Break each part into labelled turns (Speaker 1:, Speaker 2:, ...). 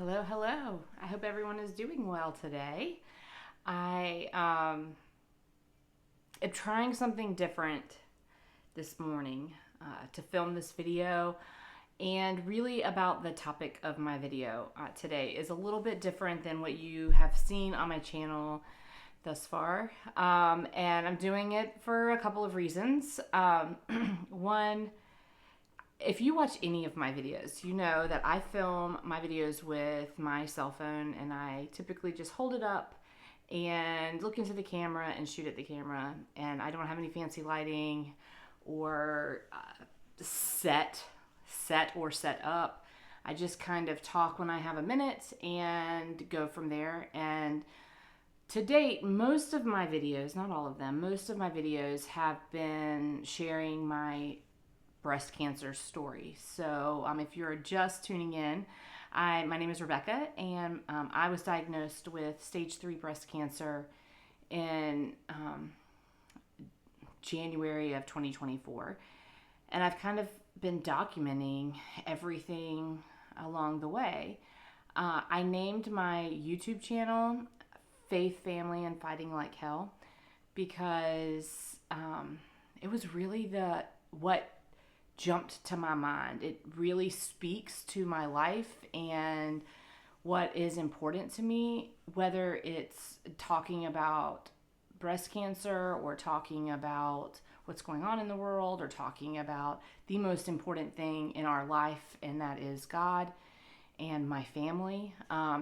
Speaker 1: Hello, hello. I hope everyone is doing well today. I am trying something different this morning to film this video, and really about the topic of my video today is a little bit different than what you have seen on my channel thus far. And I'm doing it for a couple of reasons. One, if you watch any of my videos, you know that I film my videos with my cell phone, and I typically just hold it up and look into the camera and shoot at the camera. And I don't have any fancy lighting or set or set up. I just kind of talk when I have a minute and go from there. And to date, most of my videos, not all of them, most of my videos have been sharing my breast cancer story. So if you're just tuning in, my name is Rebecca, and I was diagnosed with stage 3 breast cancer in January of 2024. And I've kind of been documenting everything along the way. I named my YouTube channel Faith, Family, and Fighting Like Hell because it was really what jumped to my mind. It really speaks to my life and what is important to me, whether it's talking about breast cancer or talking about what's going on in the world or talking about the most important thing in our life, and that is God and my family.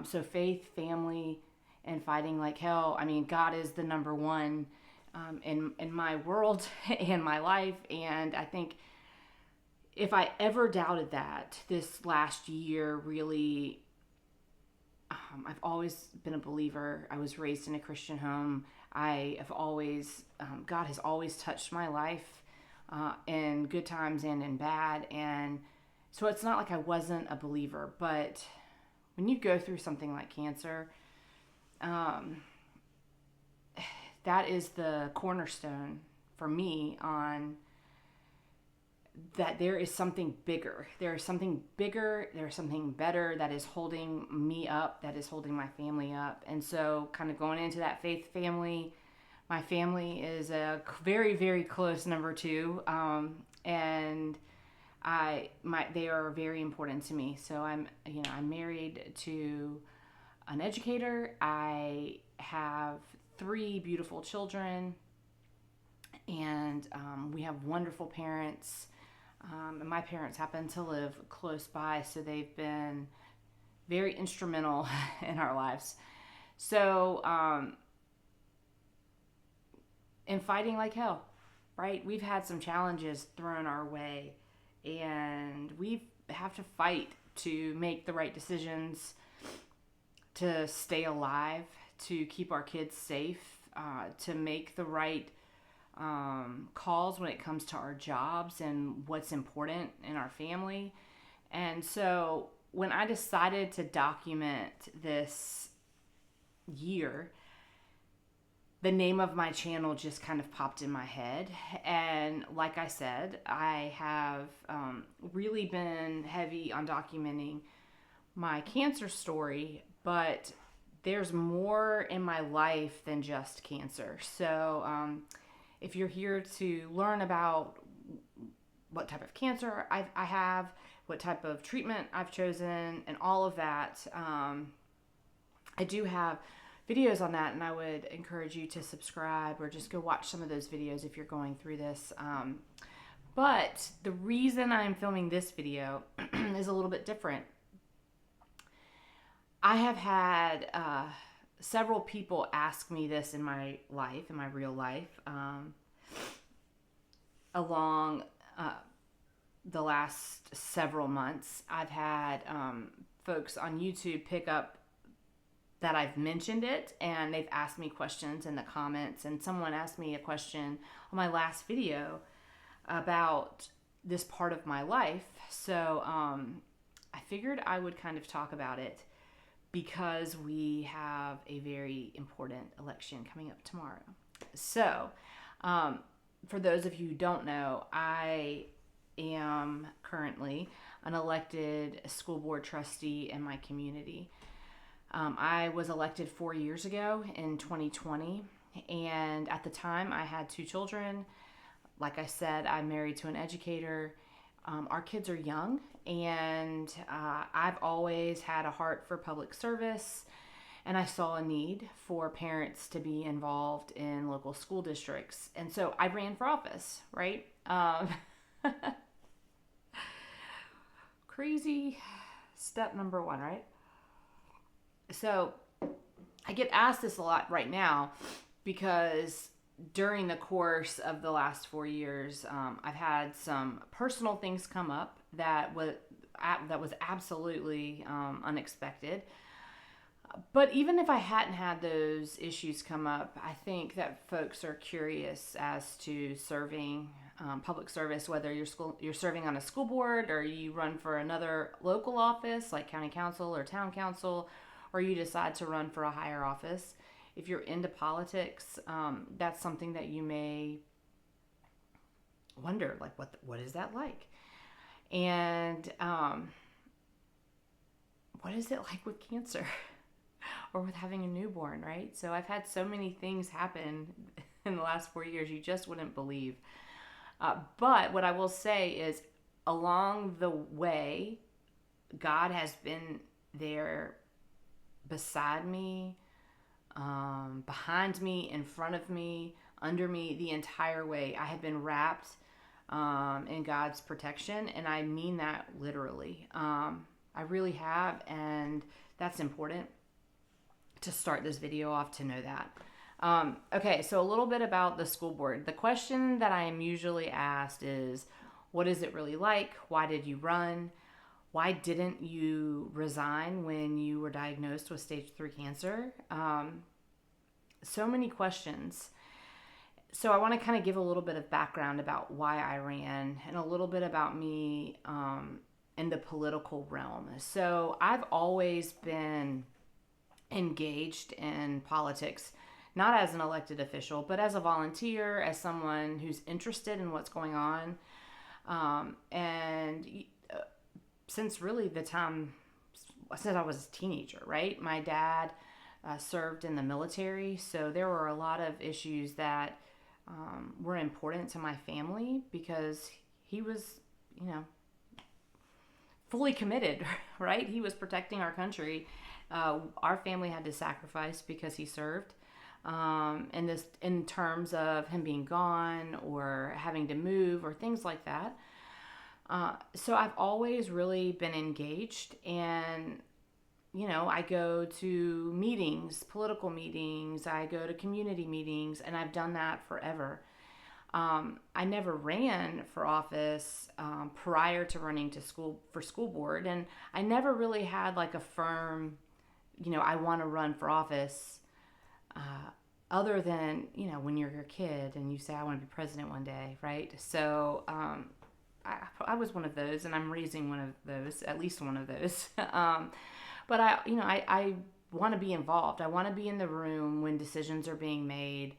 Speaker 1: So faith, family, and fighting like hell. I mean, God is the number one in my world and my life. And I think if I ever doubted that, this last year really, I've always been a believer. I was raised in a Christian home. I have always, God has always touched my life in good times and in bad. And so it's not like I wasn't a believer, but when you go through something like cancer, that is the cornerstone for me on that there is something bigger. There is something bigger. There is something better that is holding me up, that is holding my family up. And so kind of going into that faith family, my family is a very, very close number 2. And they are very important to me. So I'm married to an educator. I have 3 beautiful children, and we have wonderful parents. And my parents happen to live close by, so they've been very instrumental in our lives. So, in fighting like hell, right? We've had some challenges thrown our way, and we have to fight to make the right decisions, to stay alive, to keep our kids safe, to make the right calls when it comes to our jobs and what's important in our family. And so when I decided to document this year, the name of my channel just kind of popped in my head. And like I said, I have really been heavy on documenting my cancer story, but there's more in my life than just cancer. So if you're here to learn about what type of cancer I have, what type of treatment I've chosen, and all of that, I do have videos on that, and I would encourage you to subscribe or just go watch some of those videos if you're going through this. But the reason I'm filming this video is a little bit different. I have had several people ask me this in my life, in my real life, along the last several months. I've had folks on YouTube pick up that I've mentioned it, and they've asked me questions in the comments. And someone asked me a question on my last video about this part of my life. So I figured I would kind of talk about it, because we have a very important election coming up tomorrow. So, for those of you who don't know, I am currently an elected school board trustee in my community. I was elected 4 years ago in 2020, and at the time I had 2 children. Like I said, I'm married to an educator. Our kids are young, and I've always had a heart for public service, and I saw a need for parents to be involved in local school districts. And so I ran for office, right? Crazy step number one, right? So I get asked this a lot right now because during the course of the last 4 years, I've had some personal things come up that was absolutely unexpected. But even if I hadn't had those issues come up, I think that folks are curious as to serving public service, whether you're serving on a school board or you run for another local office like county council or town council, or you decide to run for a higher office. If you're into politics, that's something that you may wonder, like, what is that like? And what is it like with cancer? Or with having a newborn, right? So I've had so many things happen in the last 4 years you just wouldn't believe. But what I will say is, along the way, God has been there beside me, behind me, in front of me, under me, the entire way. I have been wrapped in God's protection, and I mean that literally. I really have, and that's important to start this video off to know that. Okay, so a little bit about the school board. The question that I am usually asked is, what is it really like? Why did you run? Why didn't you resign when you were diagnosed with stage 3 cancer? So many questions. So I want to kind of give a little bit of background about why I ran and a little bit about me in the political realm. So I've always been engaged in politics, not as an elected official, but as a volunteer, as someone who's interested in what's going on. And since really the time, since I was a teenager, right? My dad served in the military, so there were a lot of issues that were important to my family because he was, fully committed, right? He was protecting our country. Our family had to sacrifice because he served. In terms of him being gone or having to move or things like that. So I've always really been engaged, and I go to meetings, political meetings, I go to community meetings, and I've done that forever. I never ran for office prior to running for school board, and I never really had like a firm, I want to run for office, other than, when you're a kid and you say, I want to be president one day, right? So I was one of those, and I'm raising one of those, at least one of those. But I want to be involved. I want to be in the room when decisions are being made,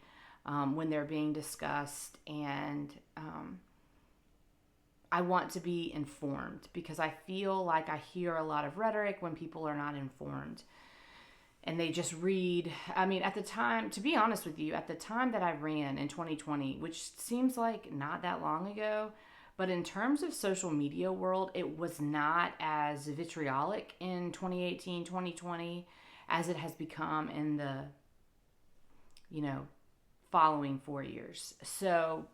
Speaker 1: when they're being discussed, and I want to be informed because I feel like I hear a lot of rhetoric when people are not informed. And they just read. I mean, at the time, to be honest with you, at the time that I ran in 2020, which seems like not that long ago, but in terms of social media world, it was not as vitriolic in 2018, 2020 as it has become in the, following 4 years. So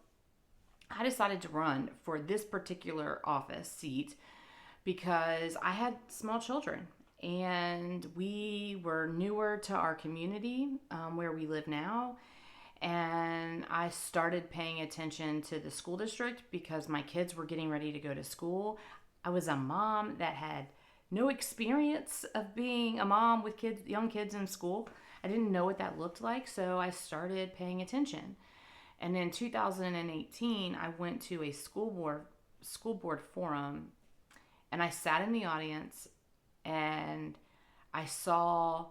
Speaker 1: I decided to run for this particular office seat because I had small children. And we were newer to our community where we live now. And I started paying attention to the school district because my kids were getting ready to go to school. I was a mom that had no experience of being a mom with young kids in school. I didn't know what that looked like, so I started paying attention. And in 2018, I went to a school board forum, and I sat in the audience. And I saw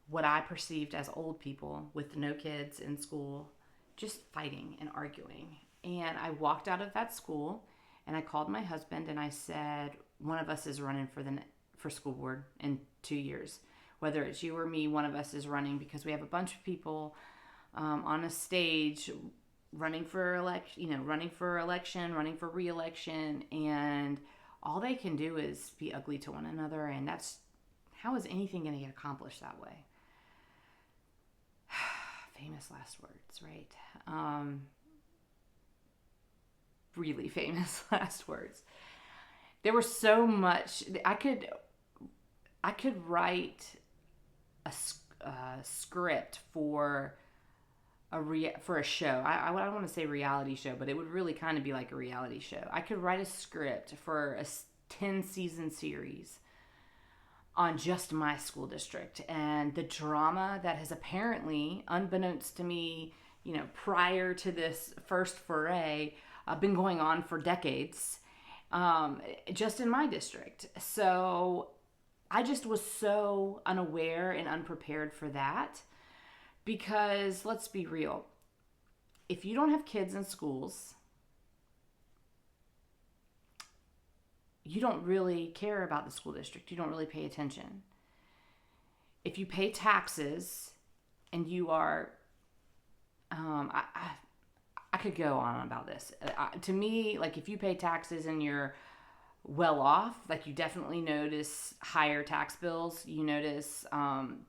Speaker 1: what I perceived as old people with no kids in school just fighting and arguing. And I walked out of that school and I called my husband and I said, one of us is running for school board in 2 years. Whether it's you or me, one of us is running, because we have a bunch of people on a stage running for election, running for election, running for re-election, and all they can do is be ugly to one another, and how is anything going to get accomplished that way? Famous last words, right? Really famous last words. There was so much. I could write a script for a show. I don't want to say reality show, but it would really kind of be like a reality show. I could write a script for a 10-season series on just my school district and the drama that has apparently, unbeknownst to me, prior to this first foray, been going on for decades, just in my district. So I just was so unaware and unprepared for that, because let's be real. If you don't have kids in schools, you don't really care about the school district. You don't really pay attention. If you pay taxes and you are, I could go on about this. To me, like, if you pay taxes and you're well off, like, you definitely notice higher tax bills. You notice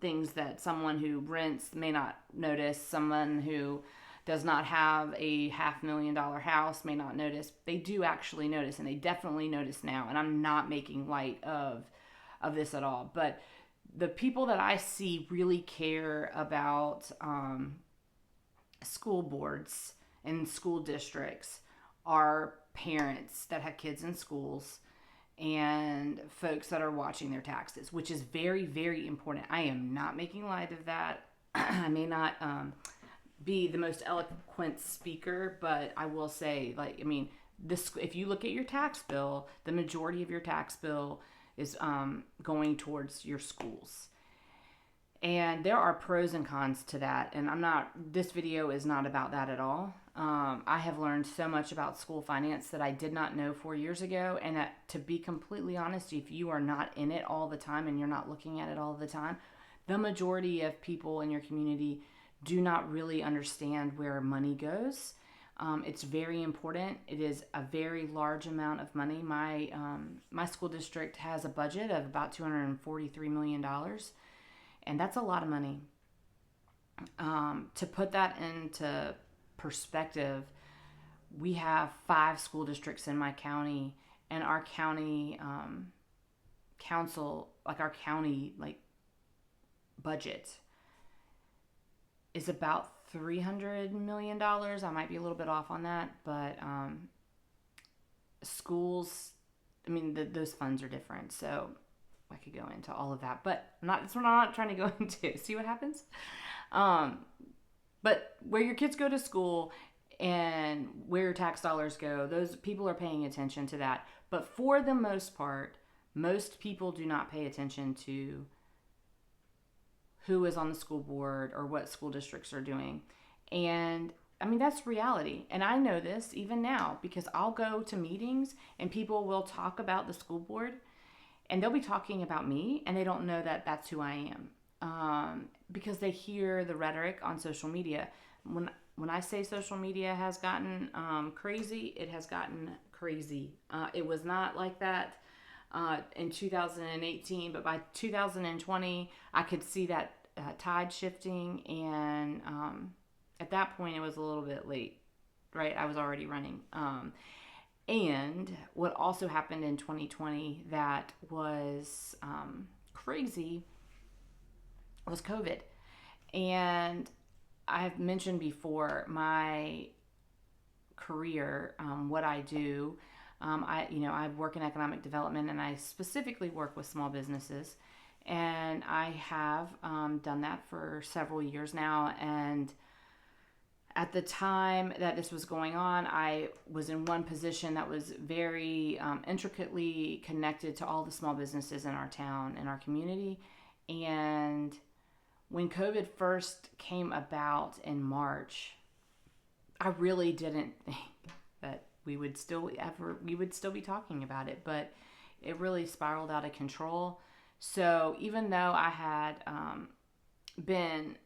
Speaker 1: things that someone who rents may not notice. Someone who does not have a $500,000 house may not notice. They do actually notice, and they definitely notice now. And I'm not making light of this at all. But the people that I see really care about school boards and school districts are parents that have kids in schools and folks that are watching their taxes, which is very, very important. I am not making light of that. I may not be the most eloquent speaker, but I will say, if you look at your tax bill, the majority of your tax bill is going towards your schools. And there are pros and cons to that. And this video is not about that at all. I have learned so much about school finance that I did not know 4 years ago. And to be completely honest, if you are not in it all the time and you're not looking at it all the time, the majority of people in your community do not really understand where money goes. It's very important. It is a very large amount of money. My school district has a budget of about $243 million. And that's a lot of money. To put that into perspective, we have 5 school districts in my county, and our county council, our county budget is about $300 million. I might be a little bit off on that, but schools, those funds are different. So I could go into all of that, but that's what I'm not trying to go into. See what happens? But where your kids go to school and where your tax dollars go, those people are paying attention to that. But for the most part, most people do not pay attention to who is on the school board or what school districts are doing. And that's reality. And I know this even now, because I'll go to meetings and people will talk about the school board, and they'll be talking about me, and they don't know that that's who I am, because they hear the rhetoric on social media. When I say social media has gotten crazy, it has gotten crazy. It was not like that in 2018, but by 2020, I could see that tide shifting, and at that point, it was a little bit late, right? I was already running. And what also happened in 2020 that was crazy was COVID. And I've mentioned before my career, what I do. I work in economic development, and I specifically work with small businesses. And I have done that for several years now. And at the time that this was going on, I was in one position that was very intricately connected to all the small businesses in our town, in our community. And when COVID first came about in March, I really didn't think that we would still be talking about it. But it really spiraled out of control. So even though I had been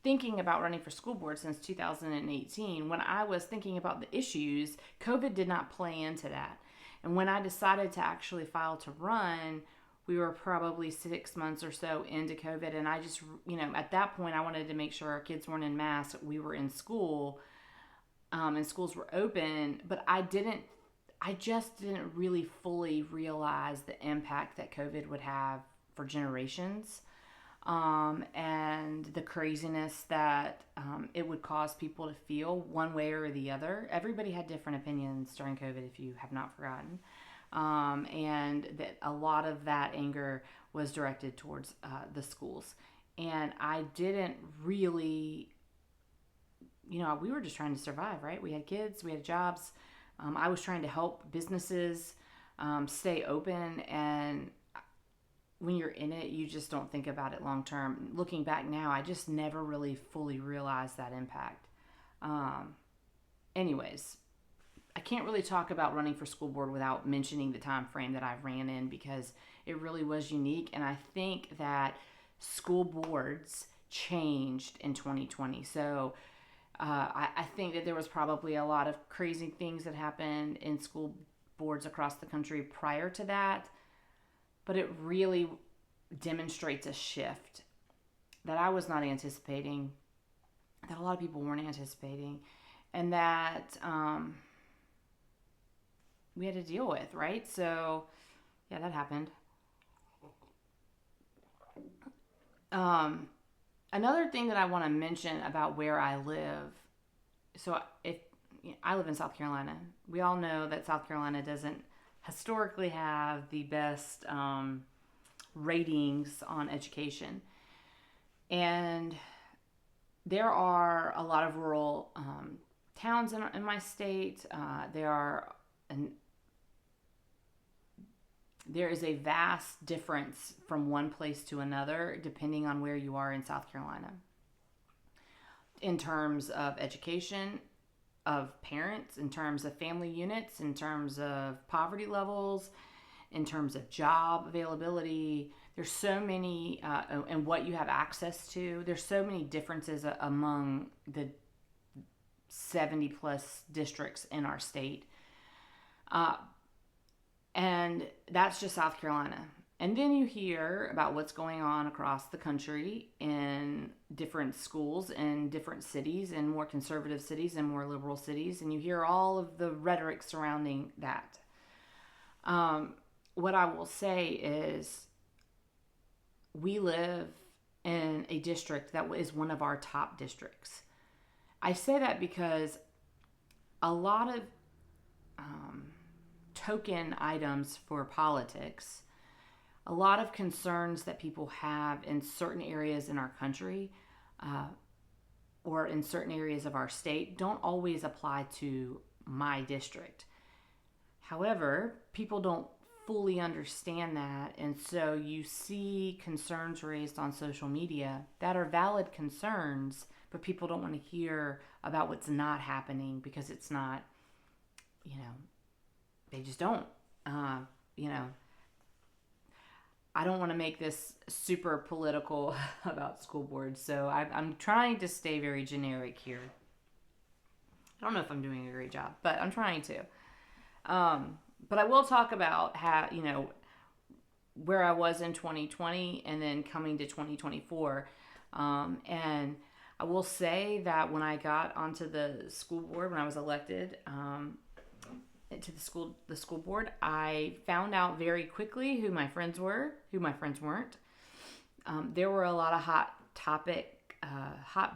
Speaker 1: thinking about running for school board since 2018, when I was thinking about the issues, COVID did not play into that. And when I decided to actually file to run, we were probably 6 months or so into COVID. And I just, at that point, I wanted to make sure our kids weren't in mass. We were in school, and schools were open. But I just didn't really fully realize the impact that COVID would have for generations. And the craziness that it would cause people to feel one way or the other. Everybody had different opinions during COVID, if you have not forgotten. And that a lot of that anger was directed towards the schools. And I didn't really, we were just trying to survive, right? We had kids, we had jobs. I was trying to help businesses stay open, and when you're in it, you just don't think about it long term. Looking back now, I just never really fully realized that impact. Anyways, I can't really talk about running for school board without mentioning the time frame that I ran in, because it really was unique. And I think that school boards changed in 2020. So I think that there was probably a lot of crazy things that happened in school boards across the country prior to that. But it really demonstrates a shift that I was not anticipating, that a lot of people weren't anticipating, and that we had to deal with, right? So, yeah, that happened. Another thing that I want to mention about where I live. So, if I live in South Carolina, we all know that South Carolina doesn't historically have the best ratings on education. And there are a lot of rural towns in my state. There is a vast difference from one place to another depending on where you are in South Carolina in terms of education, of parents, in terms of family units, in terms of poverty levels, in terms of job availability. There's so many, and what you have access to. There's so many differences among the 70 plus districts in our state. And that's just South Carolina. And then you hear about what's going on across the country in different schools in different cities, and more conservative cities and more liberal cities. And you hear all of the rhetoric surrounding that. What I will say is we live in a district that is one of our top districts. I say that because a lot of token items for politics, a lot of concerns that people have in certain areas in our country or in certain areas of our state don't always apply to my district. However, people don't fully understand that, and so you see concerns raised on social media that are valid concerns, but people don't want to hear about what's not happening because it's not, they just don't. I don't want to make this super political about school boards, so I'm trying to stay very generic here. I don't know if I'm doing a great job, but I'm trying to. But I will talk about how, where I was in 2020 and then coming to 2024. And I will say that when I got onto the school board, when I was elected to the school board, I found out very quickly who my friends were, who my friends weren't. There were a lot of hot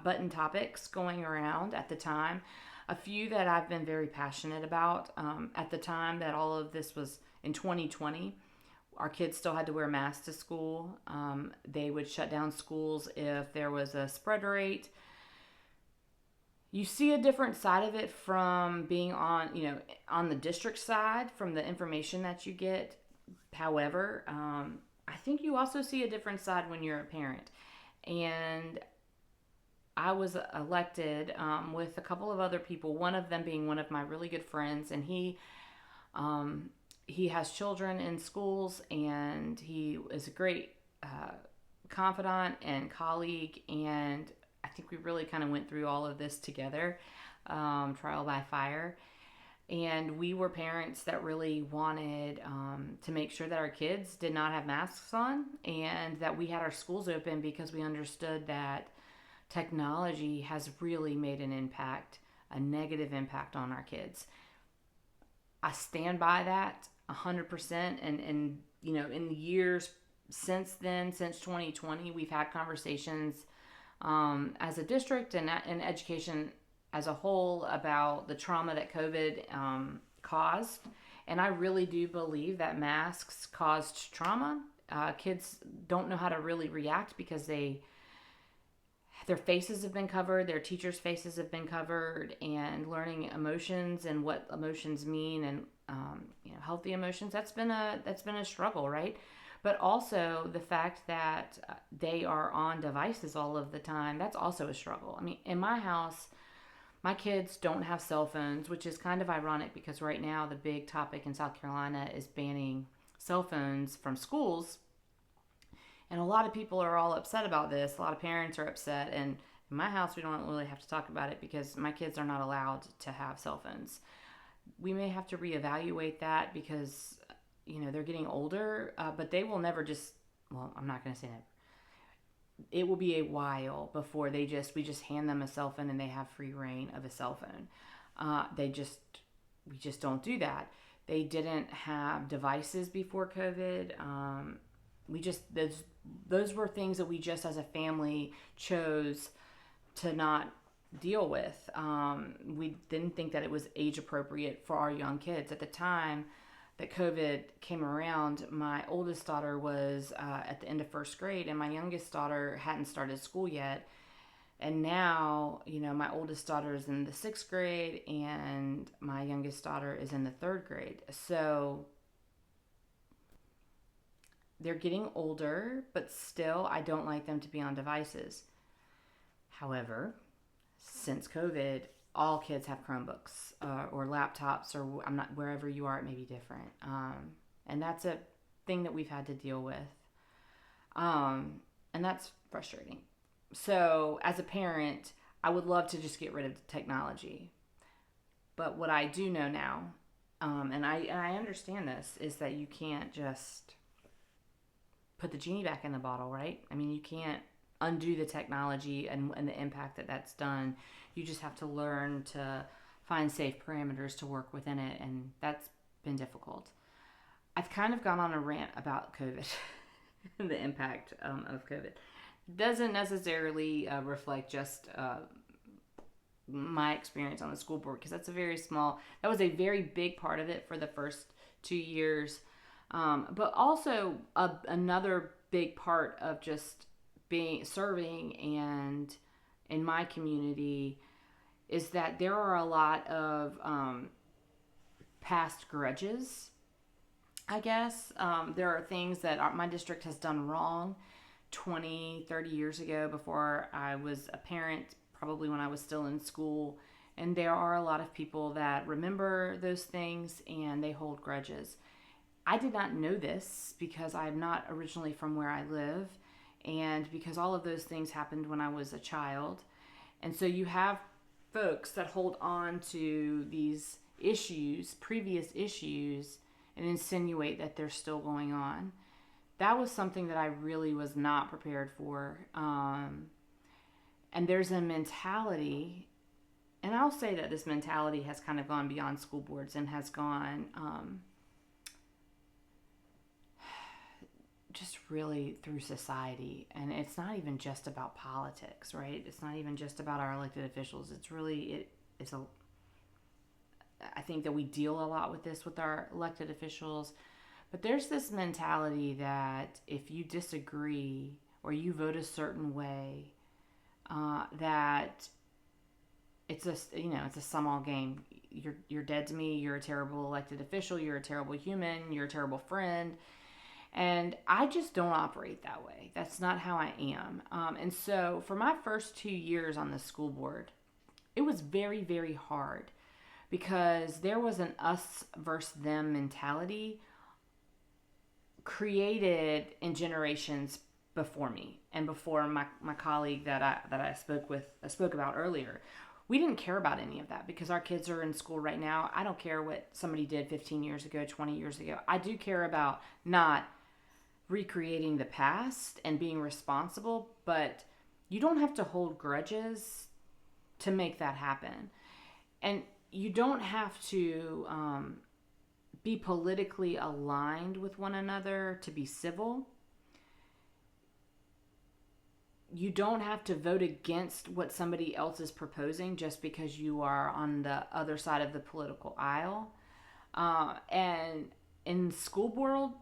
Speaker 1: button topics going around at the time. A few that I've been very passionate about. At the time that all of this was in 2020, our kids still had to wear masks to school. They would shut down schools if there was a spread rate. You see a different side of it from being on the district side, from the information that you get. However, I think you also see a different side when you're a parent. And I was elected with a couple of other people, one of them being one of my really good friends, and he He has children in schools, and he is a great confidant and colleague. And I think we really kind of went through all of this together, trial by fire. And we were parents that really wanted to make sure that our kids did not have masks on and that we had our schools open because we understood that technology has really made an impact, a negative impact on our kids. I stand by that 100%. And in the years since then, since 2020, we've had conversations as a district and education as a whole about the trauma that COVID caused. And I really do believe that masks caused trauma. Kids don't know how to really react because their faces have been covered, their teachers' faces have been covered, and learning emotions and what emotions mean and healthy emotions, that's been a struggle, right? But also the fact that they are on devices all of the time, that's also a struggle. I mean, in my house, my kids don't have cell phones, which is kind of ironic because right now the big topic in South Carolina is banning cell phones from schools. And a lot of people are all upset about this. A lot of parents are upset. And in my house, we don't really have to talk about it because my kids are not allowed to have cell phones. We may have to reevaluate that because, they're getting older, but they will never well, I'm not going to say that. It will be a while before we just hand them a cell phone and they have free reign of a cell phone. We just don't do that. They didn't have devices before COVID. Those were things that we just as a family chose to not deal with. We didn't think that it was age appropriate for our young kids. At the time that COVID came around, my oldest daughter was at the end of first grade, and my youngest daughter hadn't started school yet. And now, my oldest daughter is in the 6th grade, and my youngest daughter is in the 3rd grade. So they're getting older, but still, I don't like them to be on devices. However, since COVID, all kids have Chromebooks or laptops, or I'm not, wherever you are, it may be different. And that's a thing that we've had to deal with. And that's frustrating. So as a parent, I would love to just get rid of the technology. But what I do know now, and I understand this, is that you can't just put the genie back in the bottle, right? I mean, you can't undo the technology and the impact that that's done. You just have to learn to find safe parameters to work within it, and that's been difficult. I've kind of gone on a rant about COVID and the impact of COVID. Doesn't necessarily reflect just my experience on the school board, because that was a very big part of it for the first 2 years. But also another big part of just serving and in my community is that there are a lot of past grudges, I guess. There are things that my district has done wrong 20, 30 years ago before I was a parent, probably when I was still in school. And there are a lot of people that remember those things and they hold grudges. I did not know this because I'm not originally from where I live, and because all of those things happened when I was a child. And so you have folks that hold on to these issues, previous issues, and insinuate that they're still going on. That was something that I really was not prepared for. And there's a mentality, and I'll say that this mentality has kind of gone beyond school boards and has gone just really through society. And it's not even just about politics, right? It's not even just about our elected officials. I think that we deal a lot with this with our elected officials, but there's this mentality that if you disagree or you vote a certain way, that it's a sum all game. You're dead to me. You're a terrible elected official. You're a terrible human. You're a terrible friend. And I just don't operate that way. That's not how I am. And so for my first 2 years on the school board, it was very, very hard because there was an us versus them mentality created in generations before me and before my colleague that I spoke about earlier. We didn't care about any of that because our kids are in school right now. I don't care what somebody did 15 years ago, 20 years ago. I do care about not recreating the past and being responsible, but you don't have to hold grudges to make that happen. And you don't have to be politically aligned with one another to be civil. You don't have to vote against what somebody else is proposing just because you are on the other side of the political aisle. And in school board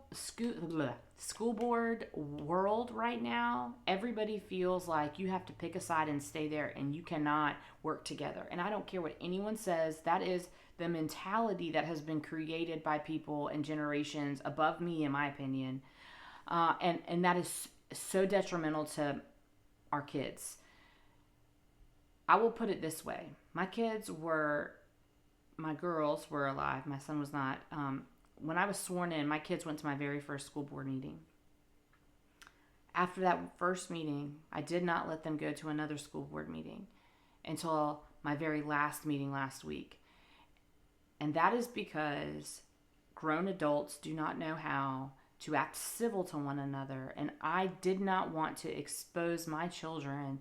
Speaker 1: world right now, everybody feels like you have to pick a side and stay there, and you cannot work together. And I don't care what anyone says. That is the mentality that has been created by people and generations above me, in my opinion. And that is so detrimental to our kids. I will put it this way. My girls were alive. My son was not. When I was sworn in, my kids went to my very first school board meeting. After that first meeting, I did not let them go to another school board meeting until my very last meeting last week. And that is because grown adults do not know how to act civil to one another. And I did not want to expose my children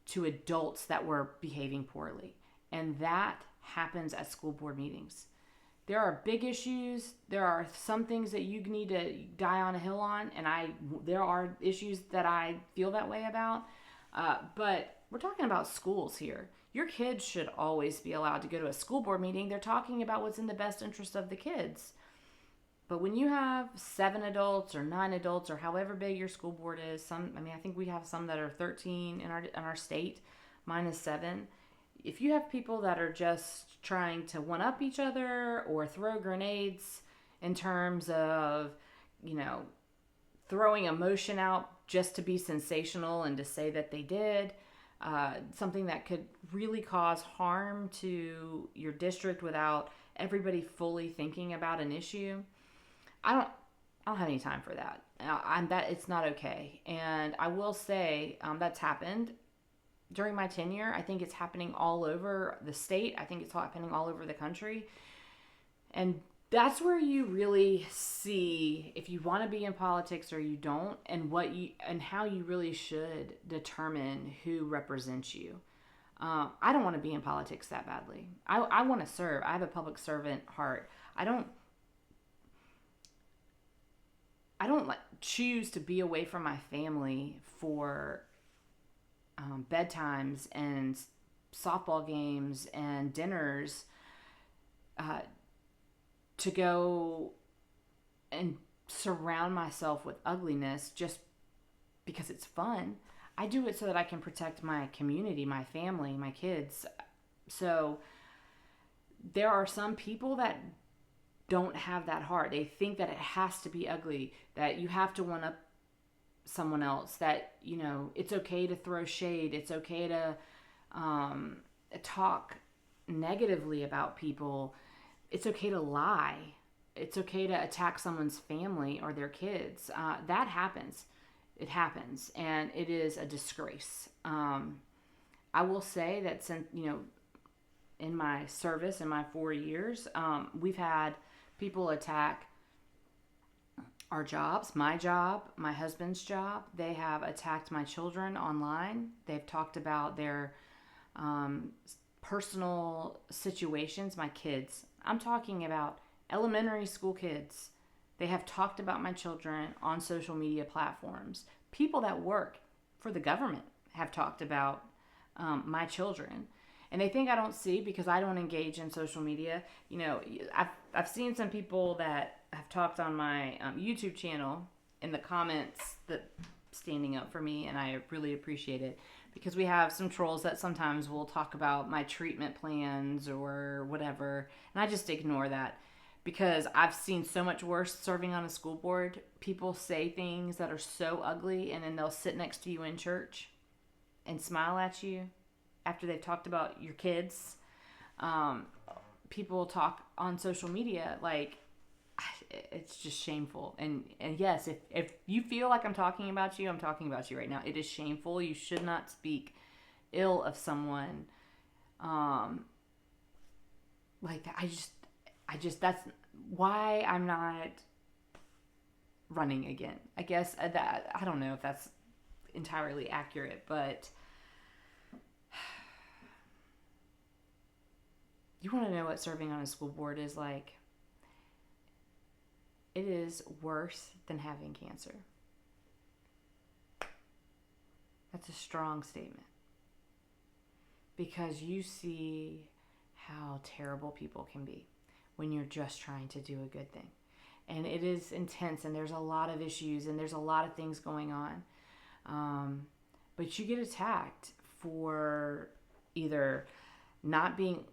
Speaker 1: to adults that were behaving poorly. And that happens at school board meetings. There are big issues. There are some things that you need to die on a hill on. And there are issues that I feel that way about. But we're talking about schools here. Your kids should always be allowed to go to a school board meeting. They're talking about what's in the best interest of the kids. But when you have 7 adults or 9 adults or however big your school board is, I think we have some that are 13 in our state. Mine is 7. If you have people that are just trying to one up each other or throw grenades in terms of, throwing emotion out just to be sensational and to say that they did, something that could really cause harm to your district without everybody fully thinking about an issue, I don't have any time for that. It's not okay. And I will say that's happened during my tenure. I think it's happening all over the state. I think it's happening all over the country. And that's where you really see if you want to be in politics or you don't, and how you really should determine who represents you. I don't want to be in politics that badly. I want to serve. I have a public servant heart. I don't choose to be away from my family for bedtimes and softball games and dinners to go and surround myself with ugliness just because it's fun. I do it so that I can protect my community, my family, my kids. So there are some people that don't have that heart. They think that it has to be ugly, that you have to one up someone else, that, it's okay to throw shade. It's okay to talk negatively about people. It's okay to lie. It's okay to attack someone's family or their kids. That happens. It happens. And it is a disgrace. I will say that since, in my service, in my 4 years, we've had people attack our jobs, my job, my husband's job. They have attacked my children online. They've talked about their personal situations, my kids. I'm talking about elementary school kids. They have talked about my children on social media platforms. People that work for the government have talked about my children. And they think I don't see because I don't engage in social media. I've seen some people that have talked on my YouTube channel in the comments that standing up for me, and I really appreciate it because we have some trolls that sometimes will talk about my treatment plans or whatever, and I just ignore that because I've seen so much worse serving on a school board. People say things that are so ugly, and then they'll sit next to you in church and smile at you after they've talked about your kids. people talk on social media, like, it's just shameful. And yes, if you feel like I'm talking about you, I'm talking about you right now. It is shameful. You should not speak ill of someone like that. I just that's why I'm not running again. I guess that I don't know if that's entirely accurate, but you want to know what serving on a school board is like? It is worse than having cancer. That's a strong statement. Because you see how terrible people can be when you're just trying to do a good thing. And it is intense, and there's a lot of issues, and there's a lot of things going on. But you get attacked for either not being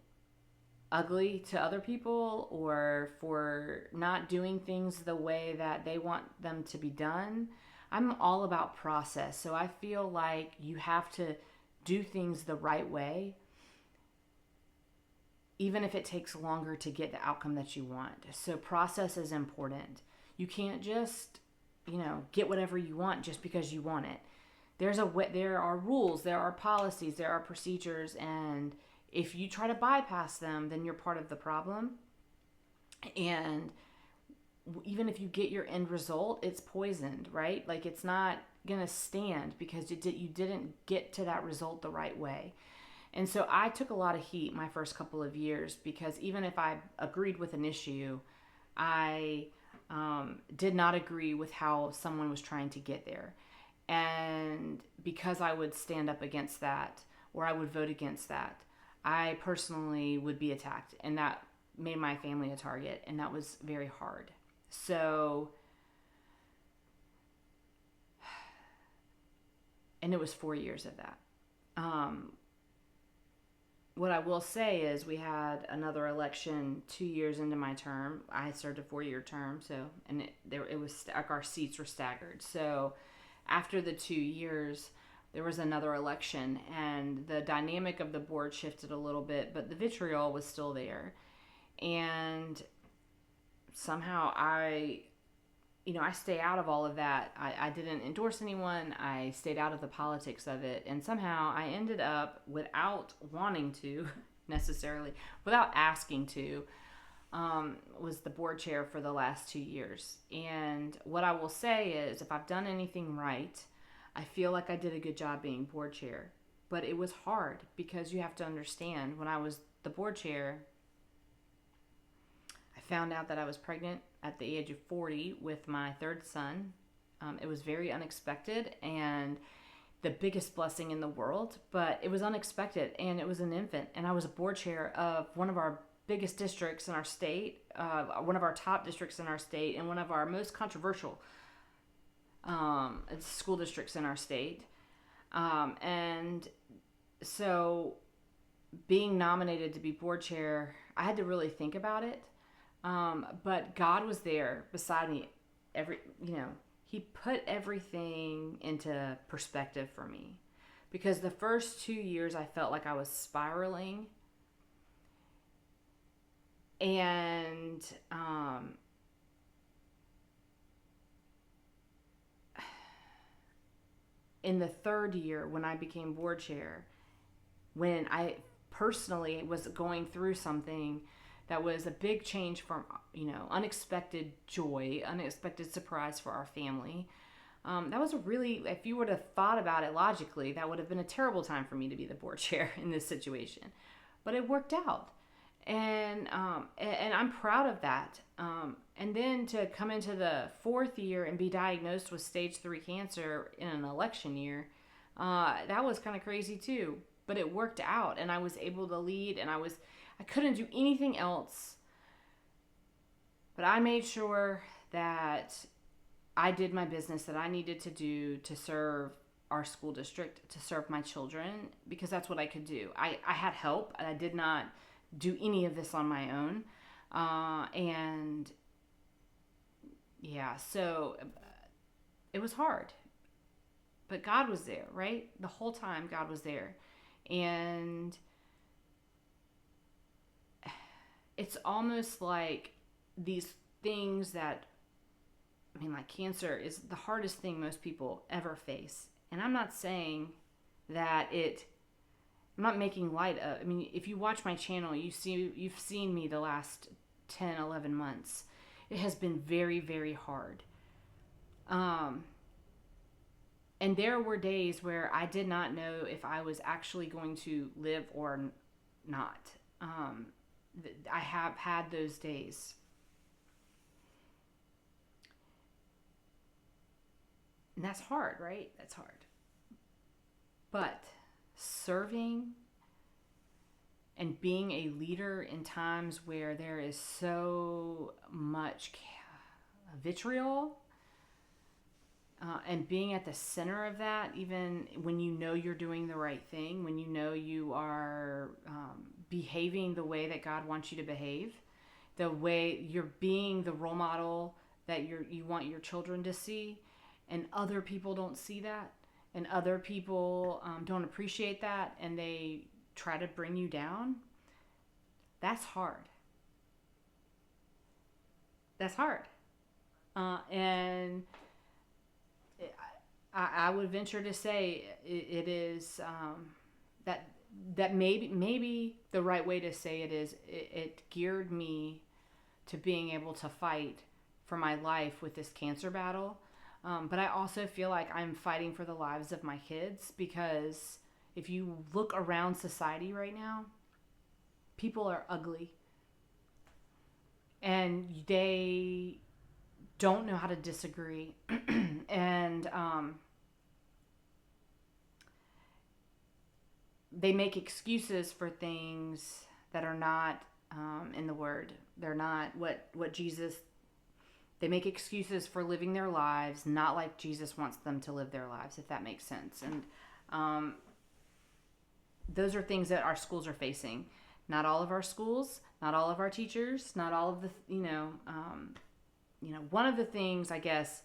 Speaker 1: ugly to other people or for not doing things the way that they want them to be done. I'm all about process. So I feel like you have to do things the right way, even if it takes longer to get the outcome that you want. So process is important. You can't just, get whatever you want just because you want it. There are rules, there are policies, there are procedures, and if you try to bypass them, then you're part of the problem. And even if you get your end result, it's poisoned, right? Like, it's not going to stand because you didn't get to that result the right way. And so I took a lot of heat my first couple of years because even if I agreed with an issue, I did not agree with how someone was trying to get there. And because I would stand up against that or I would vote against that, I personally would be attacked, and that made my family a target, and that was very hard. So, and it was 4 years of that. What I will say is we had another election 2 years into my term. I served a 4-year term, and it was like our seats were staggered. So after the 2 years, there was another election, and the dynamic of the board shifted a little bit, but the vitriol was still there. And somehow I stay out of all of that. I didn't endorse anyone. I stayed out of the politics of it. And somehow I ended up, without wanting to necessarily, without asking to, was the board chair for the last 2 years. And what I will say is, if I've done anything right, I feel like I did a good job being board chair. But it was hard because you have to understand, when I was the board chair, I found out that I was pregnant at the age of 40 with my third son. It was very unexpected and the biggest blessing in the world, but it was unexpected, and it was an infant. And I was a board chair of one of our biggest districts in our state, one of our top districts in our state, and one of our most controversial school districts in our state. And so being nominated to be board chair, I had to really think about it. But God was there beside me. He put everything into perspective for me, because the first 2 years I felt like I was spiraling, and in the third year, when I became board chair, when I personally was going through something that was a big change from, unexpected joy, unexpected surprise for our family. That was if you would have thought about it logically, that would have been a terrible time for me to be the board chair in this situation. But it worked out. And I'm proud of that. And then to come into the fourth year and be diagnosed with stage 3 cancer in an election year, that was kind of crazy too. But it worked out, and I was able to lead, and I couldn't do anything else. But I made sure that I did my business that I needed to do to serve our school district, to serve my children, because that's what I could do. I had help, and I did not do any of this on my own. And yeah, so it was hard. But God was there, right? The whole time God was there. And it's almost like these things that, I mean, like cancer is the hardest thing most people ever face. And I'm not saying that I'm not making light of, I mean, if you watch my channel, you've seen me the last 10, 11 months. It has been very, very hard. And there were days where I did not know if I was actually going to live or not. I have had those days. And that's hard, right? That's hard. But serving and being a leader in times where there is so much vitriol, and being at the center of that, even when you know you're doing the right thing, when you know you are behaving the way that God wants you to behave, the way you're being the role model that you want your children to see, and other people don't see that, and other people don't appreciate that, and they try to bring you down, that's hard. That's hard. And I would venture to say it is that maybe the right way to say it is it geared me to being able to fight for my life with this cancer battle. But I also feel like I'm fighting for the lives of my kids, because if you look around society right now, people are ugly and they don't know how to disagree. And they make excuses for things that are not in the Word. They're not what Jesus. They make excuses for living their lives not like Jesus wants them to live their lives, if that makes sense. And those are things that our schools are facing. Not all of our schools, not all of our teachers, not all of the one of the things, I guess,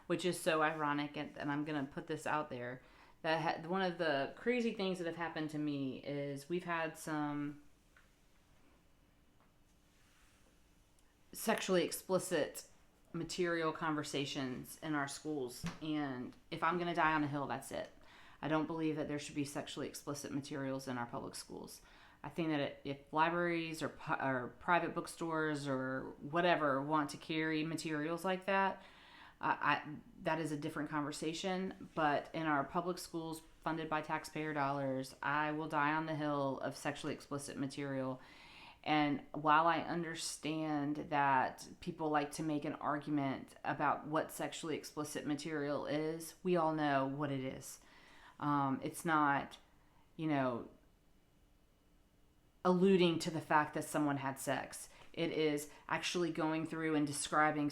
Speaker 1: which is so ironic, and I'm going to put this out there, that one of the crazy things that have happened to me is we've had some sexually explicit material conversations in our schools, and if I'm going to die on a hill, that's it. I don't believe that there should be sexually explicit materials in our public schools. I think that if libraries or private bookstores or whatever want to carry materials like that, that is a different conversation. But in our public schools funded by taxpayer dollars, I will die on the hill of sexually explicit material. And while I understand that people like to make an argument about what sexually explicit material is, we all know what it is. It's not, alluding to the fact that someone had sex. It is actually going through and describing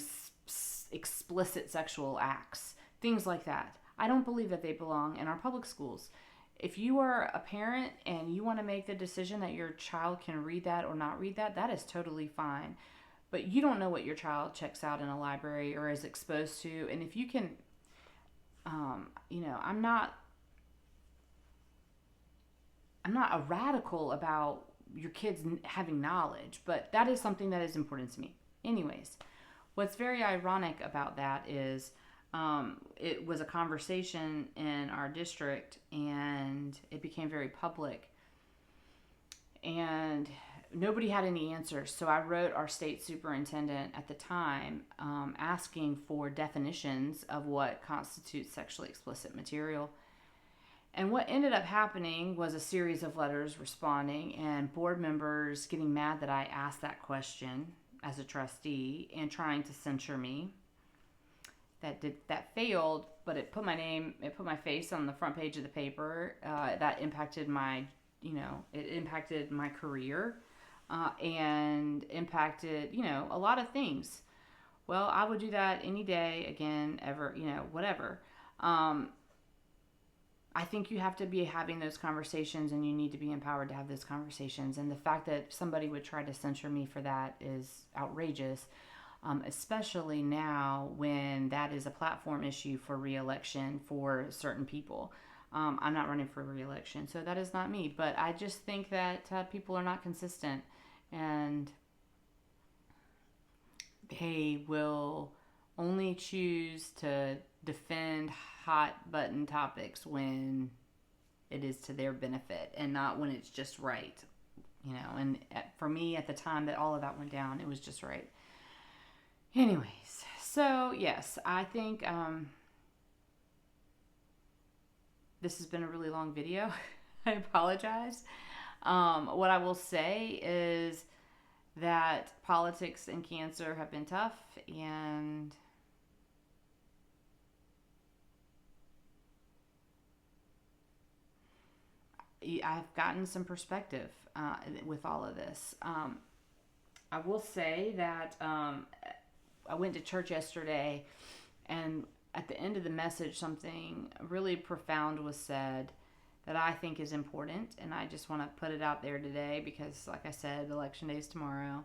Speaker 1: explicit sexual acts, things like that. I don't believe that they belong in our public schools. If you are a parent and you want to make the decision that your child can read that or not read that, that is totally fine. But you don't know what your child checks out in a library or is exposed to. And if you can, I'm not a radical about your kids having knowledge, but that is something that is important to me. Anyways, what's very ironic about that is it was a conversation in our district, and it became very public, and nobody had any answers. So I wrote our state superintendent at the time, asking for definitions of what constitutes sexually explicit material. And what ended up happening was a series of letters responding and board members getting mad that I asked that question as a trustee and trying to censure me. That failed, but it put my face on the front page of the paper. That impacted it impacted my career, and impacted, a lot of things. Well, I would do that any day again, ever, whatever. I think you have to be having those conversations, and you need to be empowered to have those conversations. And the fact that somebody would try to censure me for that is outrageous, especially now when that is a platform issue for re-election for certain people. I'm not running for re-election, so that is not me. But I just think that people are not consistent, and they will only choose to defend hot button topics when it is to their benefit and not when it's just right. And for me at the time that all of that went down, it was just right. Anyways, so yes, I think this has been a really long video. I apologize. What I will say is that politics and cancer have been tough, and I've gotten some perspective with all of this. I will say that I went to church yesterday, and at the end of the message, something really profound was said that I think is important, and I just want to put it out there today because, like I said, election day is tomorrow.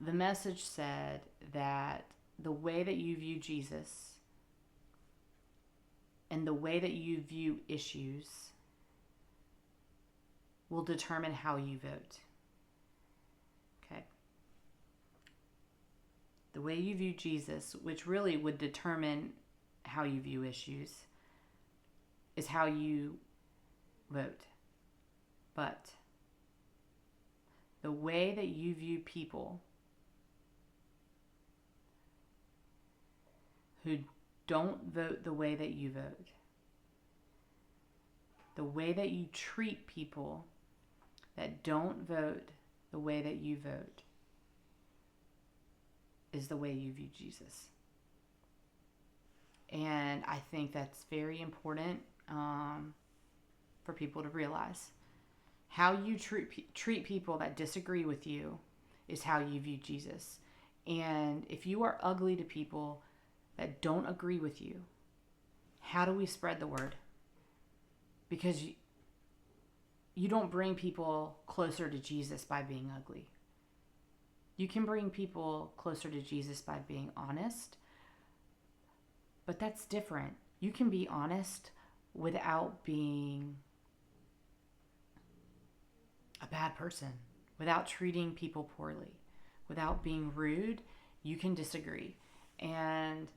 Speaker 1: The message said that the way that you view Jesus and the way that you view issues will determine how you vote. Okay? The way you view Jesus, which really would determine how you view issues, is how you vote. But the way that you view people who don't vote the way that you vote, the way that you treat people that don't vote the way that you vote, is the way you view Jesus. And I think that's very important for people to realize. How you treat people that disagree with you is how you view Jesus. And if you are ugly to people that don't agree with you, how do we spread the word? Because you don't bring people closer to Jesus by being ugly. You can bring people closer to Jesus by being honest, but that's different. You can be honest without being a bad person, without treating people poorly, without being rude. You can disagree. And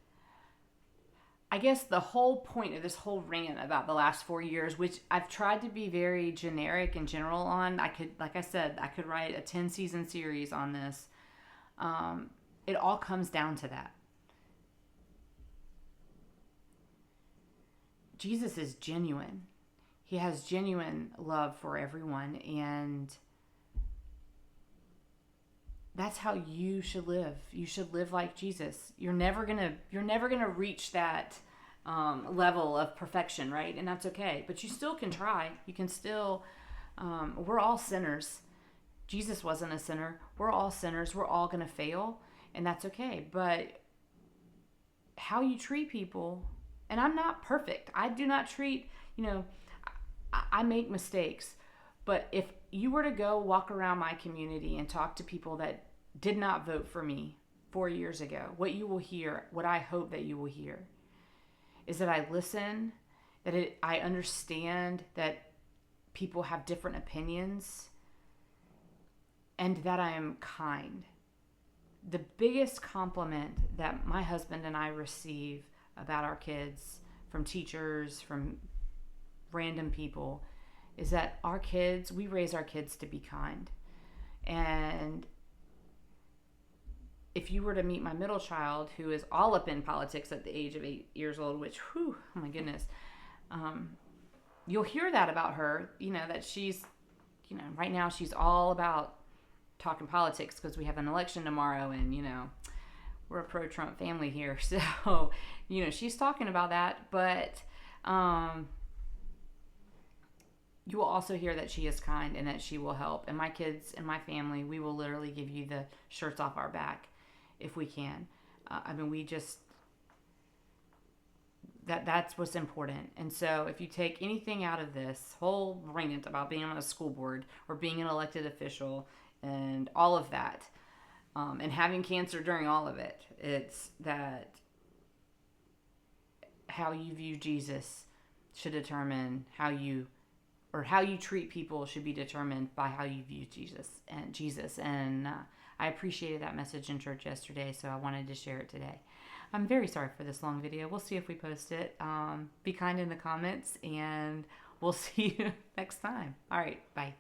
Speaker 1: I guess the whole point of this whole rant about the last 4 years, which I've tried to be very generic and general on, like I said, I could write a 10-season series on this. It all comes down to that. Jesus is genuine. He has genuine love for everyone, and that's how you should live. You should live like Jesus. You're never gonna reach that level of perfection, right? And that's okay. But you still can try. You can still. We're all sinners. Jesus wasn't a sinner. We're all sinners. We're all gonna fail, and that's okay. But how you treat people, and I'm not perfect. I do not treat. I make mistakes. But if you were to go walk around my community and talk to people that did not vote for me 4 years ago, what you will hear, what I hope that you will hear, is that I listen, I understand that people have different opinions, and that I am kind. The biggest compliment that my husband and I receive about our kids from teachers, from random people, is that we raise our kids to be kind. And if you were to meet my middle child, who is all up in politics at the age of 8 years old, which, oh my goodness, you'll hear that about her, that she's, right now she's all about talking politics because we have an election tomorrow, and, we're a pro-Trump family here. So, she's talking about that, but you will also hear that she is kind and that she will help. And my kids and my family, we will literally give you the shirts off our back if we can. That's what's important. And so if you take anything out of this whole rant about being on a school board or being an elected official and all of that, and having cancer during all of it, it's that how you view Jesus should determine how you or how you treat people should be determined by how you view Jesus. And I appreciated that message in church yesterday, so I wanted to share it today. I'm very sorry for this long video. We'll see if we post it. Be kind in the comments, and we'll see you next time. All right, bye.